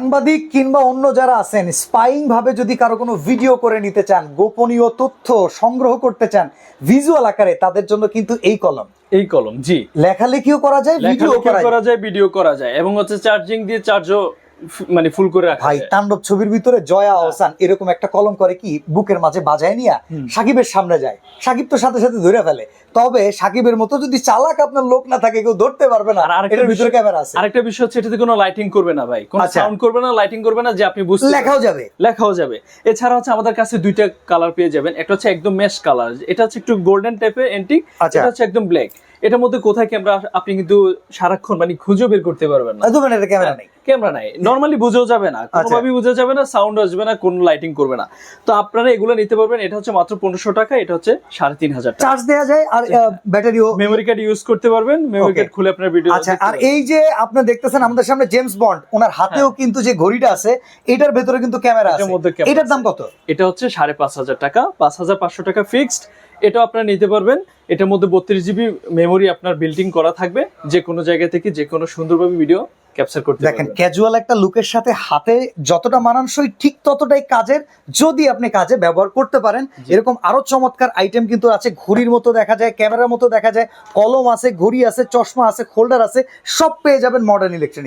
সাংবাদিক কিংবা অন্য যারা আছেন স্পাইং ভাবে যদি কারো কোনো ভিডিও করে নিতে চান, গোপনীয় তথ্য সংগ্রহ করতে চান ভিজুয়াল আকারে, তাদের জন্য কিন্তু এই কলম জি লেখালেখিও করা যায়, ভিডিও করা যায়, ভিডিও করা যায়, এবং হচ্ছে চার্জিং দিয়ে চার্জও মানে ফুল করে রাখা ভাই যায়। তাণ্ডব ছবির ভিতরে জয়া আহসান এরকম একটা কলম করে কি বুকের মাঝে বাজায় নিয়া সাকিবের সামনে যায়, সাকিব তো সাথে সাথে ধরে ফেলে। তবে সাকিবের মতো যদি চালাক আপনার লোক না থাকে, কেউ ধরতে পারবে না। আর আরেকটা এটার ভিতরে বিষয়- ক্যামেরা আছে, আরেকটা বিষয় হচ্ছে এটাতে কোনো লাইটিং করবে না ভাই, কোনো আচ্ছা। সাউন্ড করবে না, লাইটিং করবে না, যে আপনি বুঝতে লেখাও যাবে। লেখাও যাবে। এছাড়া হচ্ছে আমাদের কাছে দুইটা কালার পেয়ে যাবেন, একটা হচ্ছে একদম মেশ কালার, এটা হচ্ছে একটু গোল্ডেন টাইপের এন্টিক, আচ্ছা। এটা হচ্ছে একদম ব্ল্যাক। এটার মধ্যে কোথায় ক্যামেরা আপনি কিন্তু সারাক্ষণ মানে খুঁজে বের করতে পারবেন না, ধরবেন এটা ক্যামেরা নেই। ক্যামেরা নাই, নরমালি বুঝেও যাবে না, কোনোভাবেই বুঝে যাবে না, সাউন্ড আসবে না, কোনো লাইটিং করবে না। তো আপনারা এগুলো নিতে পারবেন। এটা হচ্ছে মাত্র 1500 টাকা, এটা হচ্ছে 3500 টাকা। চার্জ দেওয়া যায় আর ব্যাটারিও। মেমোরি কার্ড ইউজ করতে পারবেন, মেমোরি কার্ড খুলে আপনার ভিডিও। আচ্ছা, আর এই যে আপনি দেখতেছেন আমাদের সামনে জেমস বন্ড, ওনার হাতেও কিন্তু যে ঘড়িটা আছে এটার ভেতরে কিন্তু ক্যামেরা আছে। এটার মধ্যে ক্যামেরা এটার দাম কত? এটা হচ্ছে 5500 টাকা, 5500 টাকা ফিক্সড। এটা আপনারা নিতে পারবেন। এটার মধ্যে 32 জিবি মেমোরি আপনার বিল্ট ইন করা থাকবে, যে কোনো জায়গা থেকে যে কোনো সুন্দরভাবে ভিডিও ক্যাপচার করতে দেখেন পারবেন। ক্যাজুয়াল একটা লুকের সাথে হাতে যতটা মানানসই ঠিক ততটাই কাজের, যদি আপনি কাজে ব্যবহার করতে পারেন। এরকম আরো চমৎকার আইটেম কিন্তু আছে, ঘড়ির মতো দেখা যায়, ক্যামেরার মতো দেখা যায়, কলম আছে, ঘড়ি আছে, চশমা আছে, হোল্ডার আছে, সব পেয়ে যাবেন মডার্ন ইলেকট্রনিক্স।